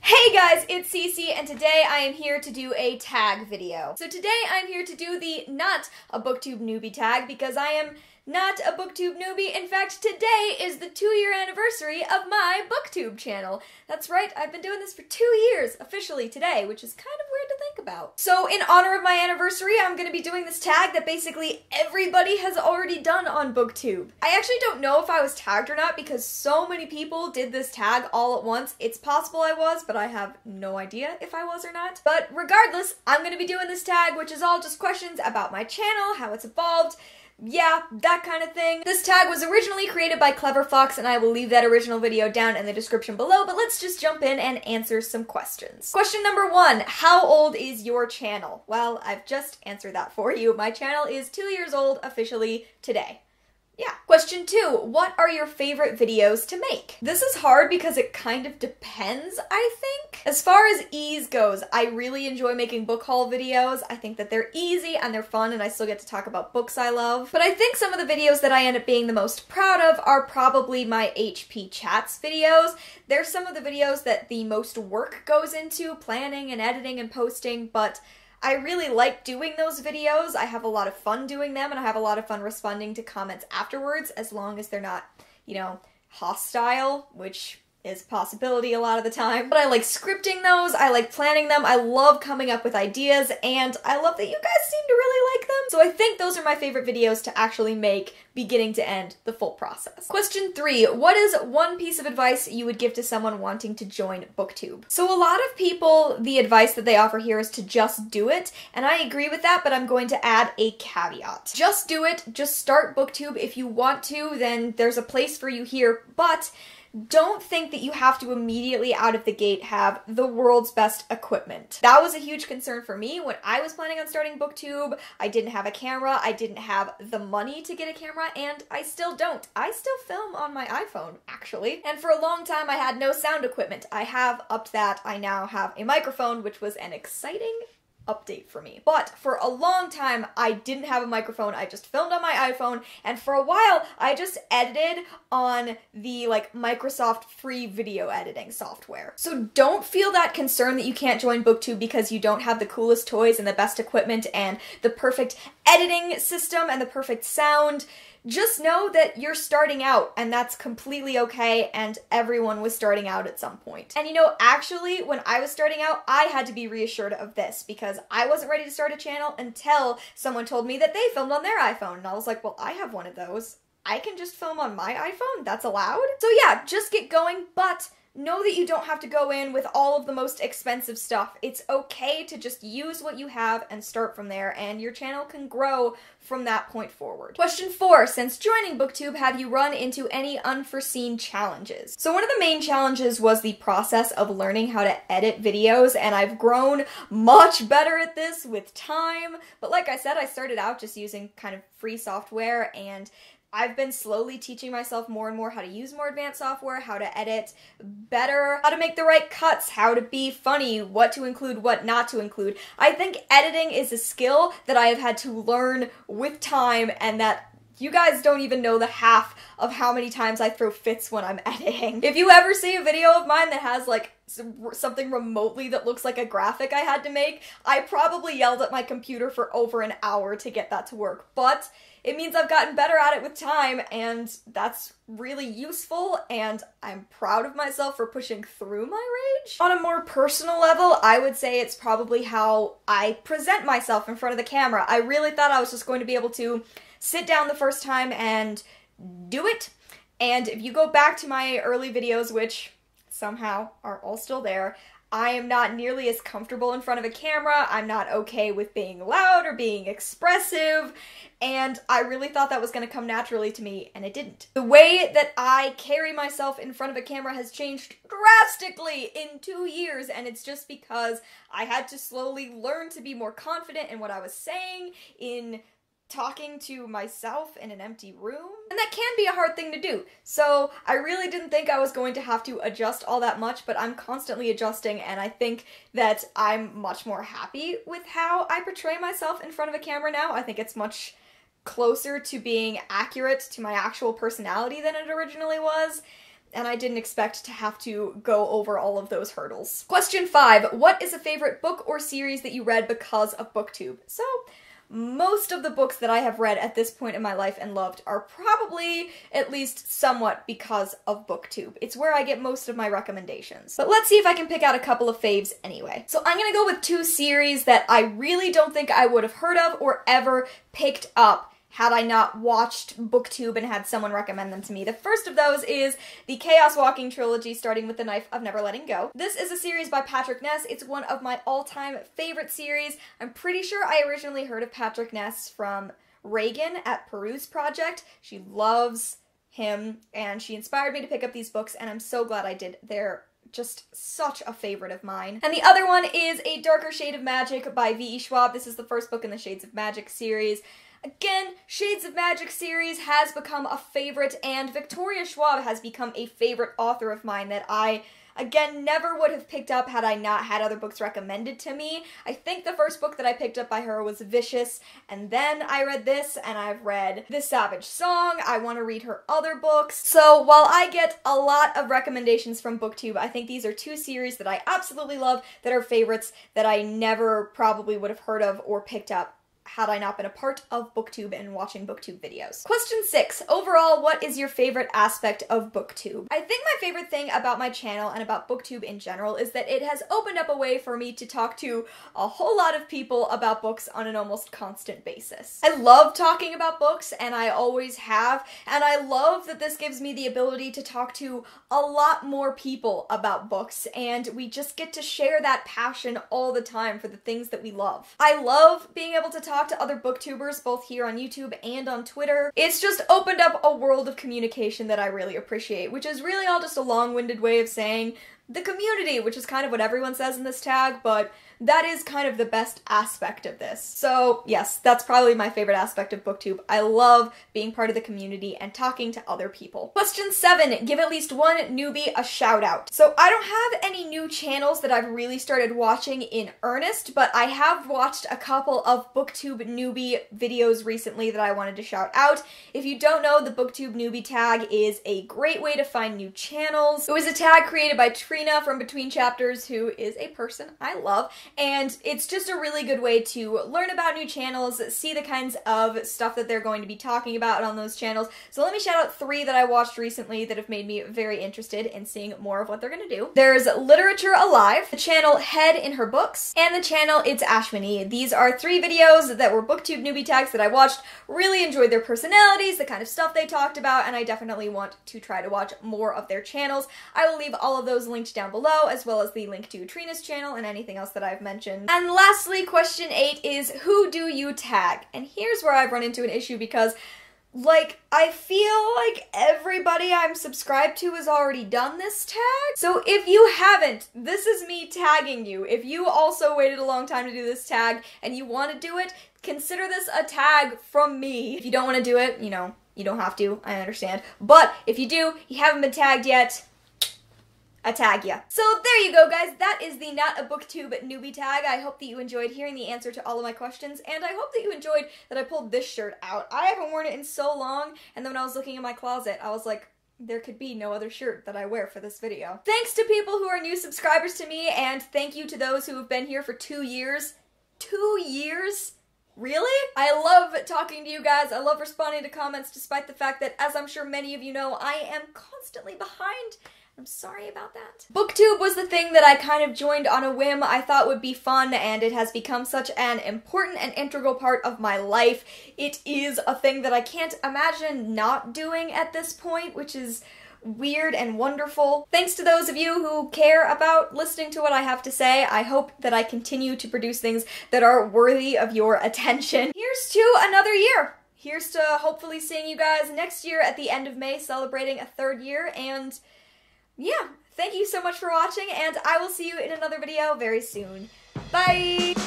Hey guys, it's Cece, and today I am here to do a tag video. So today I'm here to do the not a BookTube Newbie tag because I am not a BookTube newbie. In fact, today is the 2-year anniversary of my BookTube channel. That's right, I've been doing this for 2 years, officially today, which is kind of weird to think about. So in honor of my anniversary, I'm going to be doing this tag that basically everybody has already done on BookTube. I actually don't know if I was tagged or not because so many people did this tag all at once. It's possible I was, but I have no idea if I was or not. But regardless, I'm going to be doing this tag, which is all just questions about my channel, how it's evolved, yeah, that kind of thing. This tag was originally created by Clever Fox, and I will leave that original video down in the description below, but let's just jump in and answer some questions. Question number 1, how old is your channel? Well, I've just answered that for you. My channel is 2 years old officially today. Yeah. Question 2, what are your favorite videos to make? This is hard because it kind of depends, I think. As far as ease goes, I really enjoy making book haul videos. I think that they're easy and they're fun and I still get to talk about books I love. But I think some of the videos that I end up being the most proud of are probably my HP Chats videos. They're some of the videos that the most work goes into, planning and editing and posting, but I really like doing those videos. I have a lot of fun doing them, and I have a lot of fun responding to comments afterwards, as long as they're not, you know, hostile, which is a possibility a lot of the time. But I like scripting those, I like planning them, I love coming up with ideas, and I love that you guys seem to really like them. So I think those are my favorite videos to actually make, beginning to end, the full process. Question 3, what is one piece of advice you would give to someone wanting to join BookTube? So a lot of people, the advice that they offer here is to just do it, and I agree with that, but I'm going to add a caveat. Just do it, just start BookTube. If you want to, then there's a place for you here, but don't think that you have to immediately out of the gate have the world's best equipment. That was a huge concern for me when I was planning on starting BookTube. I didn't have a camera, I didn't have the money to get a camera, and I still don't. I still film on my iPhone, actually. And for a long time I had no sound equipment. I have upped that. I now have a microphone, which was an exciting update for me. But for a long time, I didn't have a microphone. I just filmed on my iPhone, and for a while, I just edited on the, Microsoft free video editing software. So don't feel that concern that you can't join BookTube because you don't have the coolest toys and the best equipment and the perfect editing system and the perfect sound. Just know that you're starting out, and that's completely okay, and everyone was starting out at some point. And you know, actually, when I was starting out, I had to be reassured of this, because I wasn't ready to start a channel until someone told me that they filmed on their iPhone, and I was like, well, I have one of those. I can just film on my iPhone? That's allowed? So yeah, just get going, but know that you don't have to go in with all of the most expensive stuff. It's okay to just use what you have and start from there, and your channel can grow from that point forward. Question 4, since joining BookTube, have you run into any unforeseen challenges? So one of the main challenges was the process of learning how to edit videos, and I've grown much better at this with time. But like I said, I started out just using kind of free software, and I've been slowly teaching myself more and more how to use more advanced software, how to edit better, how to make the right cuts, how to be funny, what to include, what not to include. I think editing is a skill that I have had to learn with time, and that you guys don't even know the half of how many times I throw fits when I'm editing. If you ever see a video of mine that has something remotely that looks like a graphic I had to make, I probably yelled at my computer for over an hour to get that to work, but it means I've gotten better at it with time, and that's really useful, and I'm proud of myself for pushing through my rage. On a more personal level, I would say it's probably how I present myself in front of the camera. I really thought I was just going to be able to sit down the first time and do it, and if you go back to my early videos, which somehow are all still there, I am not nearly as comfortable in front of a camera. I'm not okay with being loud or being expressive, and I really thought that was going to come naturally to me, and it didn't. The way that I carry myself in front of a camera has changed drastically in 2 years, and it's just because I had to slowly learn to be more confident in what I was saying, in talking to myself in an empty room. And that can be a hard thing to do. So I really didn't think I was going to have to adjust all that much, but I'm constantly adjusting, and I think that I'm much more happy with how I portray myself in front of a camera now. I think it's much closer to being accurate to my actual personality than it originally was. and I didn't expect to have to go over all of those hurdles. Question 5. What is a favorite book or series that you read because of BookTube? So, most of the books that I have read at this point in my life and loved are probably at least somewhat because of BookTube. It's where I get most of my recommendations. But let's see if I can pick out a couple of faves anyway. So I'm gonna go with 2 series that I really don't think I would have heard of or ever picked up had I not watched BookTube and had someone recommend them to me. The first of those is the Chaos Walking trilogy, starting with The Knife of Never Letting Go. This is a series by Patrick Ness. It's one of my all-time favorite series. I'm pretty sure I originally heard of Patrick Ness from Reagan at Peruse Project. She loves him, and she inspired me to pick up these books, and I'm so glad I did. They're just such a favorite of mine. And the other one is A Darker Shade of Magic by V.E. Schwab. This is the first book in the Shades of Magic series. Again, Shades of Magic series has become a favorite, and Victoria Schwab has become a favorite author of mine that I, again, never would have picked up had I not had other books recommended to me. I think the first book that I picked up by her was Vicious, and then I read this, and I've read The Savage Song. I want to read her other books. So while I get a lot of recommendations from BookTube, I think these are 2 series that I absolutely love, that are favorites, that I never probably would have heard of or picked up had I not been a part of BookTube and watching BookTube videos. Question 6. Overall, what is your favorite aspect of BookTube? I think my favorite thing about my channel and about BookTube in general is that it has opened up a way for me to talk to a whole lot of people about books on an almost constant basis. I love talking about books, and I always have, and I love that this gives me the ability to talk to a lot more people about books, and we just get to share that passion all the time for the things that we love. I love being able to talk to other booktubers, both here on YouTube and on Twitter. It's just opened up a world of communication that I really appreciate, which is really all just a long-winded way of saying the community, which is kind of what everyone says in this tag, but that is kind of the best aspect of this. So yes, that's probably my favorite aspect of BookTube. I love being part of the community and talking to other people. Question 7, give at least one newbie a shout out. So I don't have any new channels that I've really started watching in earnest, but I have watched a couple of BookTube newbie videos recently that I wanted to shout out. If you don't know, the BookTube Newbie Tag is a great way to find new channels. It was a tag created by Trina from Between Chapters, who is a person I love, and it's just a really good way to learn about new channels, see the kinds of stuff that they're going to be talking about on those channels. So let me shout out 3 that I watched recently that have made me very interested in seeing more of what they're gonna do. There's Literature Alive, the channel Head in Her Books, and the channel It's Ashwini. These are 3 videos that were BookTube newbie tags that I watched, really enjoyed their personalities, the kind of stuff they talked about, and I definitely want to try to watch more of their channels. I will leave all of those linked down below, as well as the link to Trina's channel and anything else that I've mentioned. And lastly, question 8 is, who do you tag? And here's where I've run into an issue because, like, I feel like everybody I'm subscribed to has already done this tag. So if you haven't, this is me tagging you. If you also waited a long time to do this tag and you want to do it, consider this a tag from me. If you don't want to do it, you know, you don't have to, I understand. But if you do, you haven't been tagged yet, I tag ya. So there you go, guys. That is the Not a BookTube Newbie Tag. I hope that you enjoyed hearing the answer to all of my questions, and I hope that you enjoyed that I pulled this shirt out. I haven't worn it in so long, and then when I was looking in my closet, I was like, there could be no other shirt that I wear for this video. Thanks to people who are new subscribers to me, and thank you to those who have been here for 2 years. 2 years? Really? I love talking to you guys. I love responding to comments, despite the fact that, as I'm sure many of you know, I am constantly behind. I'm sorry about that. BookTube was the thing that I kind of joined on a whim. I thought would be fun, and it has become such an important and integral part of my life. It is a thing that I can't imagine not doing at this point, which is weird and wonderful. Thanks to those of you who care about listening to what I have to say. I hope that I continue to produce things that are worthy of your attention. Here's to another year. Here's to hopefully seeing you guys next year at the end of May, celebrating a 3rd year, and yeah, thank you so much for watching, and I will see you in another video very soon. Bye!